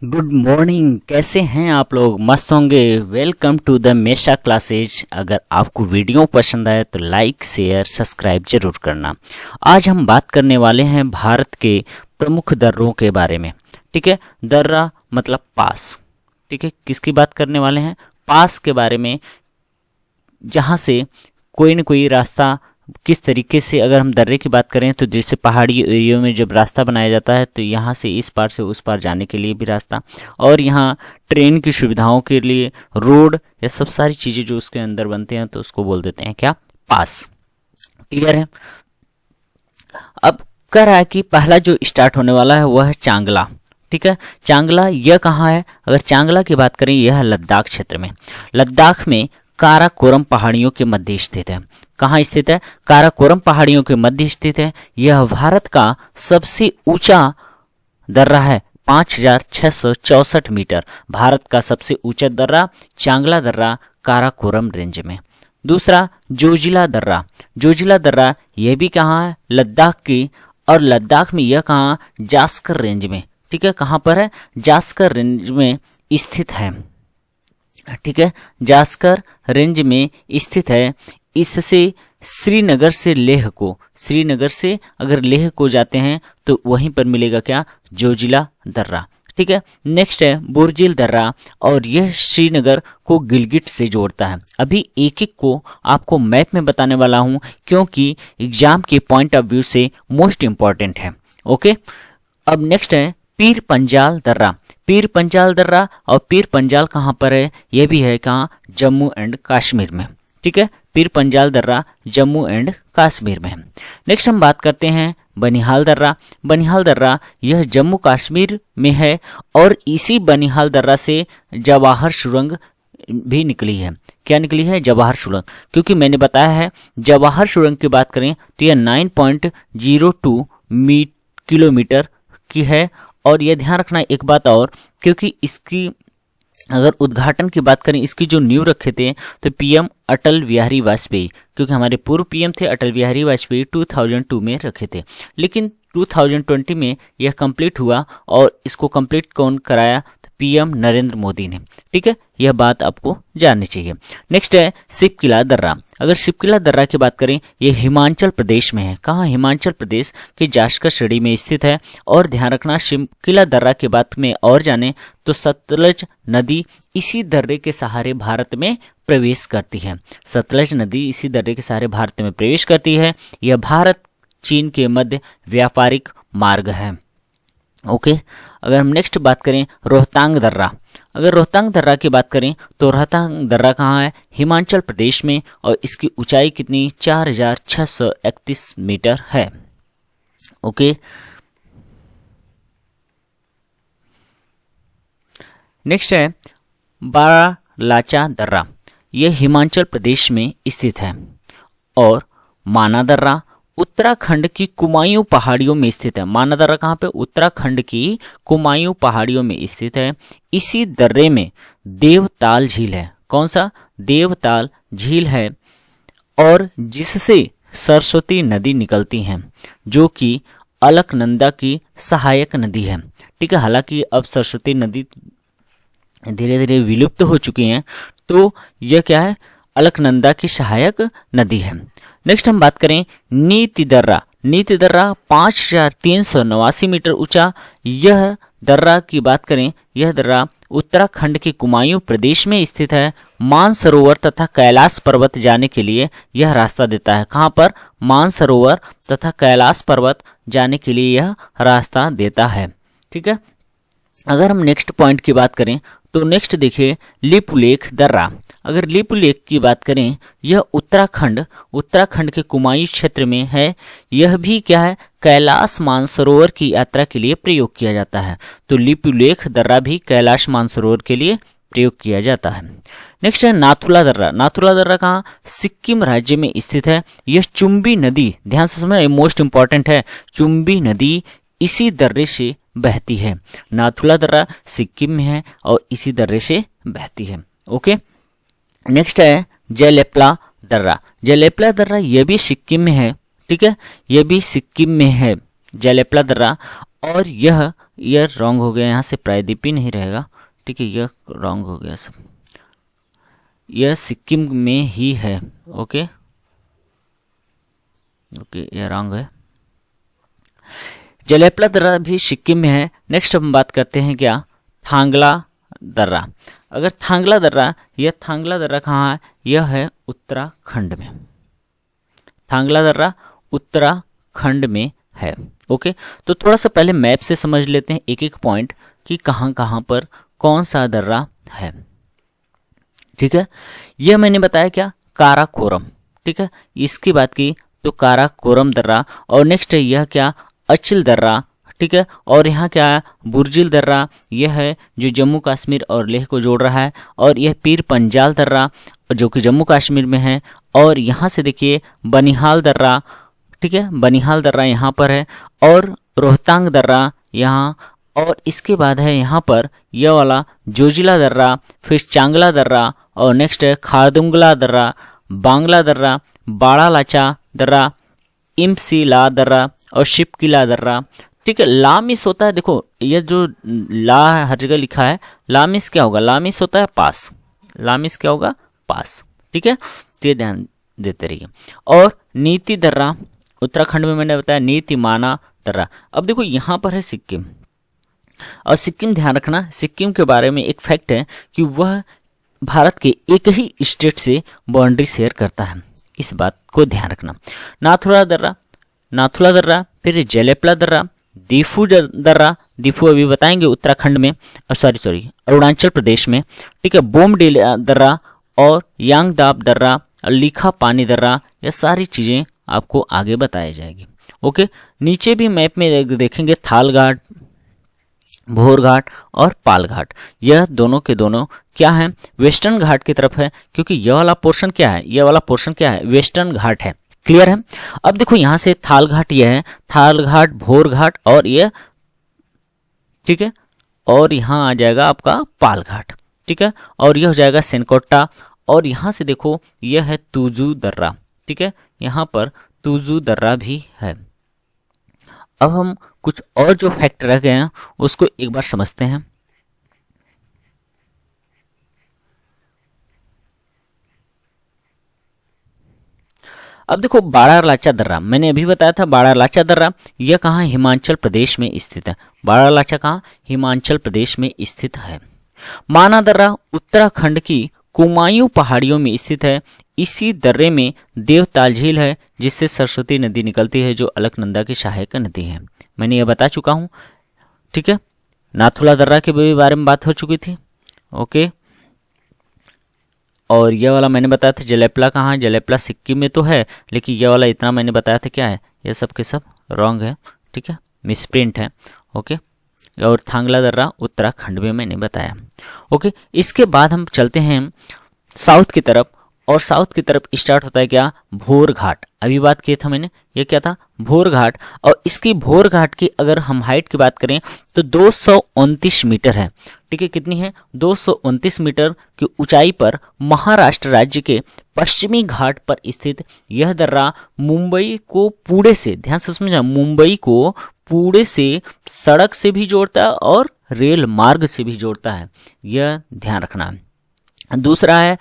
Good morning. कैसे हैं आप लोग? मस्त होंगे। वेलकम टू द मेशा क्लासेज। अगर आपको वीडियो पसंद आए तो लाइक शेयर सब्सक्राइब जरूर करना। आज हम बात करने वाले हैं भारत के प्रमुख दर्रों के बारे में। ठीक है, दर्रा मतलब पास। ठीक है, किसकी बात करने वाले हैं? पास के बारे में, जहाँ से कोई न कोई रास्ता किस तरीके से, अगर हम दर्रे की बात करें तो जैसे पहाड़ी एरिया में जब रास्ता बनाया जाता है तो यहाँ से इस पार से उस पार जाने के लिए भी रास्ता, और यहाँ ट्रेन की सुविधाओं के लिए रोड, या सब सारी चीज़ें जो उसके अंदर बनते हैं तो उसको बोल देते हैं क्या? पास। क्लियर है? अब कह रहा है कि पहला जो स्टार्ट होने वाला है वह है चांगला। ठीक है, चांगला यह कहाँ है? अगर चांगला की बात करें, यह है लद्दाख क्षेत्र में। लद्दाख में काराकोरम पहाड़ियों के मध्य स्थित है। कहाँ स्थित है? काराकोरम पहाड़ियों के मध्य स्थित है। यह भारत का सबसे ऊंचा दर्रा है, 5664 मीटर। भारत का सबसे ऊंचा दर्रा चांगला दर्रा काराकोरम रेंज में। दूसरा जोजिला दर्रा। जोजिला दर्रा यह भी कहाँ है? लद्दाख की, और लद्दाख में यह कहाँ? जास्कर रेंज में। ठीक है, कहाँ पर है? जास्कर रेंज में स्थित है। ठीक है, जास्कर रेंज में स्थित है। इससे श्रीनगर से लेह को, श्रीनगर से अगर लेह को जाते हैं तो वहीं पर मिलेगा क्या? जोजिला दर्रा। ठीक है, नेक्स्ट है बोरजिल दर्रा, और यह श्रीनगर को गिलगिट से जोड़ता है। अभी एक एक को आपको मैप में बताने वाला हूं, क्योंकि एग्जाम के पॉइंट ऑफ व्यू से मोस्ट इंपॉर्टेंट है। ओके, अब नेक्स्ट है पीर पंजाल दर्रा। पीर पंजाल दर्रा, और पीर पंजाल कहाँ पर है? यह भी है कहाँ? जम्मू एंड कश्मीर में। ठीक है, पीर पंजाल दर्रा जम्मू एंड कश्मीर में है। नेक्स्ट हम बात करते हैं बनिहाल दर्रा। बनिहाल दर्रा यह जम्मू कश्मीर में है, और इसी बनिहाल दर्रा से जवाहर सुरंग भी निकली है। क्या निकली है? जवाहर सुरंग। क्योंकि मैंने बताया है, जवाहर सुरंग की बात करें तो यह 9.02 किलोमीटर की है। और यह ध्यान रखना एक बात और, क्योंकि इसकी अगर उद्घाटन की बात करें, इसकी जो नींव रखे थे तो पीएम अटल बिहारी वाजपेयी, क्योंकि हमारे पूर्व पीएम थे अटल बिहारी वाजपेयी, 2002 में रखे थे। लेकिन 2020 में यह कंप्लीट हुआ, और इसको कंप्लीट कौन कराया? तो पीएम नरेंद्र मोदी ने। ठीक है, यह बात आपको जाननी चाहिए। नेक्स्ट है सिपकिला दर्रा। अगर सिपकिला दर्रा की बात करें, यह हिमाचल प्रदेश में है। कहाँ? हिमाचल प्रदेश के जास्कर श्रेणी में स्थित है। और ध्यान रखना, सिपकिला दर्रा के बात में और जाने तो सतलज नदी इसी दर्रे के सहारे भारत में प्रवेश करती है। सतलज नदी इसी दर्रे के सहारे भारत में प्रवेश करती है। यह भारत चीन के मध्य व्यापारिक मार्ग है। ओके, अगर हम नेक्स्ट बात करें रोहतांग दर्रा। अगर रोहतांग दर्रा की बात करें तो रोहतांग दर्रा कहाँ है? हिमाचल प्रदेश में, और इसकी ऊंचाई कितनी? 4631 मीटर है। ओके, नेक्स्ट है बारालाचा दर्रा। यह हिमाचल प्रदेश में स्थित है। और माना दर्रा उत्तराखंड की कुमायूं पहाड़ियों में स्थित है। माना दर्रा कहाँ पे? उत्तराखंड की कुमायूं पहाड़ियों में स्थित है। इसी दर्रे में देवताल झील है। कौन सा? देवताल झील है, और जिससे सरस्वती नदी निकलती है, जो कि अलकनंदा की सहायक नदी है। ठीक है, हालांकि अब सरस्वती नदी धीरे धीरे विलुप्त हो चुकी हैं, तो यह क्या है? अलकनंदा की सहायक नदी है। नेक्स्ट हम बात करें नीति दर्रा। नीति दर्रा 5389 मीटर ऊंचा। यह दर्रा की बात करें, यह दर्रा उत्तराखंड के कुमायूं प्रदेश में स्थित है। मानसरोवर तथा कैलाश पर्वत जाने के लिए यह रास्ता देता है। कहाँ पर? मानसरोवर तथा कैलाश पर्वत जाने के लिए यह रास्ता देता है। ठीक है, अगर हम नेक्स्ट पॉइंट की बात करें तो नेक्स्ट देखिए लिपुलेख दर्रा। अगर लिपुलेख की बात करें, यह उत्तराखंड के कुमायूं क्षेत्र में है। यह भी क्या है? कैलाश मानसरोवर की यात्रा के लिए प्रयोग किया जाता है। तो लिपुलेख दर्रा भी कैलाश मानसरोवर के लिए प्रयोग किया जाता है। नेक्स्ट है नाथुला दर्रा। नाथुला दर्रा कहाँ? सिक्किम राज्य में स्थित है। यह चुम्बी नदी, ध्यान से समझना, मोस्ट इंपॉर्टेंट है, चुम्बी नदी इसी दर्रे से बहती है। नाथुला दर्रा सिक्किम में है और इसी दर्रे से बहती है। ओके, नेक्स्ट है जेलेप्ला दर्रा। जेलेप्ला दर्रा यह भी सिक्किम में है। ठीक है, यह भी सिक्किम में है जेलेप्ला दर्रा, और यह यह रॉन्ग हो गया, यहाँ से प्रायद्वीपीय नहीं रहेगा, ठीक है, यह रॉन्ग हो गया सब, यह सिक्किम में ही है। ओके ओके, यह रॉन्ग है। जलेपला दर्रा भी सिक्किम में है। नेक्स्ट हम बात करते हैं क्या, थांगला दर्रा। अगर थांगला दर्रा, यह थांगला दर्रा कहाँ है, यह है उत्तराखंड में। थांगला दर्रा उत्तराखंड में है। ओके, तो थोड़ा सा पहले मैप से समझ लेते हैं एक एक पॉइंट कि कहाँ कहाँ पर कौन सा दर्रा है। ठीक है, यह मैंने बताया क्या, काराकोरम। ठीक है, इसकी बात की तो काराकोरम दर्रा। और नेक्स्ट है यह क्या, अचिल दर्रा। ठीक है, और यहाँ क्या है, बुर्जिल दर्रा, यह है जो जम्मू कश्मीर और लेह को जोड़ रहा है। और यह पीर पंजाल दर्रा जो कि जम्मू कश्मीर में है। और यहाँ से देखिए बनिहाल दर्रा, ठीक है, बनिहाल दर्रा यहाँ पर है। और रोहतांग दर्रा यहाँ, और इसके बाद है यहाँ पर यह वाला जोजिला दर्रा, फिर चांगला दर्रा, और नेक्स्ट है खारदुंगला दर्रा, बांग्ला दर्रा, बाड़ा लाचा दर्रा, इमसीला दर्रा और शिपकिला दर्रा। ठीक है, ला मिस होता है, देखो ये जो ला हर जगह लिखा है, ला मिस क्या होगा, ला मिस होता है पास, ला मिस क्या होगा, पास। ठीक है, तो ये ध्यान देते रहिए। और नीति दर्रा उत्तराखंड में मैंने बताया, नीतिमाना दर्रा। अब देखो यहाँ पर है सिक्किम, और सिक्किम ध्यान रखना, सिक्किम के बारे में एक फैक्ट है कि वह भारत के एक ही स्टेट से बाउंड्री शेयर करता है, इस बात को ध्यान रखना। नाथुला दर्रा, नाथुला दर्रा, फिर जलेपला दर्रा, दीफू दर्रा, दीफू अभी बताएंगे उत्तराखंड में, सॉरी अरुणाचल प्रदेश में। ठीक है, बोमडील दर्रा और यांगदाब दर्रा, लिखा पानी दर्रा, ये सारी चीजें आपको आगे बताई जाएगी। ओके, नीचे भी मैप में देखेंगे थाल घाट, भोर घाट और पाल घाट, यह दोनों के दोनों क्या है, वेस्टर्न घाट की तरफ है, क्योंकि यह वाला पोर्शन क्या है, यह वाला पोर्शन क्या है, वेस्टर्न घाट है। क्लियर है। अब देखो यहां से थाल घाट यह है, थाल घाट, भोर घाट और यह, ठीक है, और यहां आ जाएगा आपका पाल घाट। ठीक है, और यह हो जाएगा सेनकोटा। और यहां से देखो यह है तुजू दर्रा। ठीक है, यहां पर तुजू दर्रा भी है। अब हम कुछ और जो फैक्ट रह गए हैं उसको एक बार समझते हैं। अब देखो बाड़ालाचा दर्रा, मैंने अभी बताया था बाड़ालाचा दर्रा, यह कहाँ, हिमाचल प्रदेश में स्थित है। बाड़ालाचा कहाँ, हिमाचल प्रदेश में स्थित है। माना दर्रा उत्तराखंड की कुमायूं पहाड़ियों में स्थित है। इसी दर्रे में देवताल झील है जिससे सरस्वती नदी निकलती है जो अलकनंदा की सहायक नदी है। मैंने यह बता चुका हूं। ठीक है, नाथुला दर्रा के बारे में बात हो चुकी थी। ओके, और यह वाला मैंने बताया था जलेपला कहाँ, जलेपला सिक्किम में तो है, लेकिन यह वाला इतना मैंने बताया था क्या है, यह सब के सब रॉन्ग है। ठीक है, मिसप्रिंट है। ओके, और थांगला दर्रा उत्तराखंड में मैंने बताया। ओके, इसके बाद हम चलते हैं साउथ की तरफ, और साउथ की तरफ स्टार्ट होता है क्या, भोर घाट। अभी बात की था मैंने, ये क्या था, भोर घाट। और इसकी भोर घाट की अगर हम हाइट की बात करें तो 229 मीटर है। ठीक है, कितनी है, 229 मीटर की ऊंचाई पर महाराष्ट्र राज्य के पश्चिमी घाट पर स्थित यह दर्रा मुंबई को पुणे से, ध्यान से समझना, मुंबई को पुणे से सड़क से भी जोड़ता है और रेल मार्ग से भी जोड़ता है, यह ध्यान रखना है। दूसरा है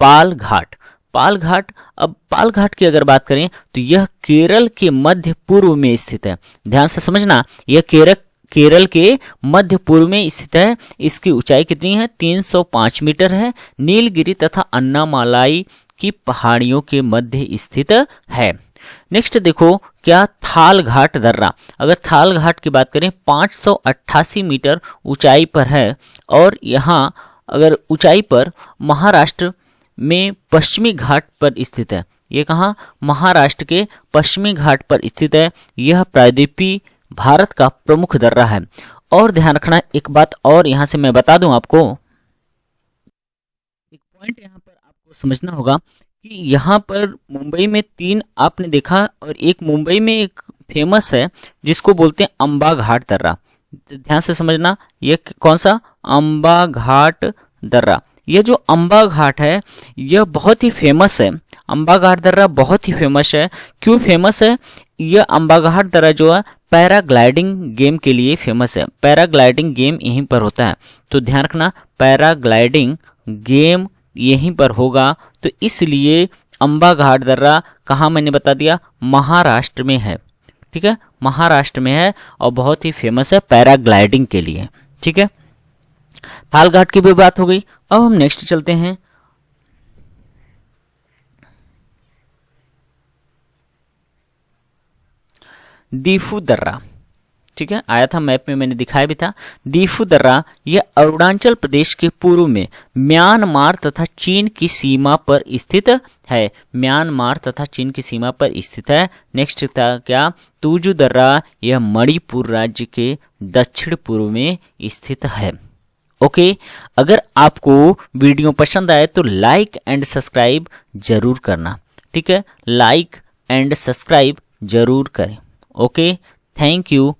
पाल घाट। पाल घाट, अब पाल घाट की अगर बात करें तो यह केरल के मध्य पूर्व में स्थित है। ध्यान से समझना, यह केरल के मध्य पूर्व में स्थित है। इसकी ऊंचाई कितनी है, 305 मीटर है। नीलगिरी तथा अन्नामालाई की पहाड़ियों के मध्य स्थित है। नेक्स्ट देखो क्या, थाल घाट दर्रा। अगर थाल घाट की बात करें 588 मीटर ऊंचाई पर है, और यहाँ अगर ऊंचाई पर महाराष्ट्र में पश्चिमी घाट पर स्थित है। ये कहाँ, महाराष्ट्र के पश्चिमी घाट पर स्थित है। यह प्रायद्वीपीय भारत का प्रमुख दर्रा है। और ध्यान रखना एक बात और यहाँ से मैं बता दूं आपको, एक पॉइंट यहाँ पर आपको समझना होगा कि यहाँ पर मुंबई में 3 आपने देखा, और एक मुंबई में एक फेमस है जिसको बोलते हैं अंबा घाट दर्रा। ध्यान से समझना, ये कौन सा, अंबा घाट दर्रा। यह जो अंबा घाट है यह बहुत ही फेमस है। अंबा घाट दर्रा बहुत ही फेमस है। क्यों फेमस है, यह अंबाघाट दर्रा जो है पैराग्लाइडिंग गेम के लिए फेमस है। पैराग्लाइडिंग गेम यहीं पर होता है, तो ध्यान रखना पैराग्लाइडिंग गेम यहीं पर होगा। तो इसलिए अंबाघाट दर्रा कहाँ, मैंने बता दिया, महाराष्ट्र में है। ठीक है, महाराष्ट्र में है और बहुत ही फेमस है पैराग्लाइडिंग के लिए। ठीक है, थाल घाट की भी बात हो गई। अब हम नेक्स्ट चलते हैं। दीफू दर्रा, ठीक है, आया था मैप में, मैंने दिखाया भी था। दीफू दर्रा यह अरुणाचल प्रदेश के पूर्व में म्यांमार तथा चीन की सीमा पर स्थित है। म्यांमार तथा चीन की सीमा पर स्थित है। नेक्स्ट था क्या, तुजू दर्रा, यह मणिपुर राज्य के दक्षिण पूर्व में स्थित है। ओके, अगर आपको वीडियो पसंद आए तो लाइक एंड सब्सक्राइब जरूर करना। ठीक है, लाइक एंड सब्सक्राइब जरूर करें। Okay, thank you.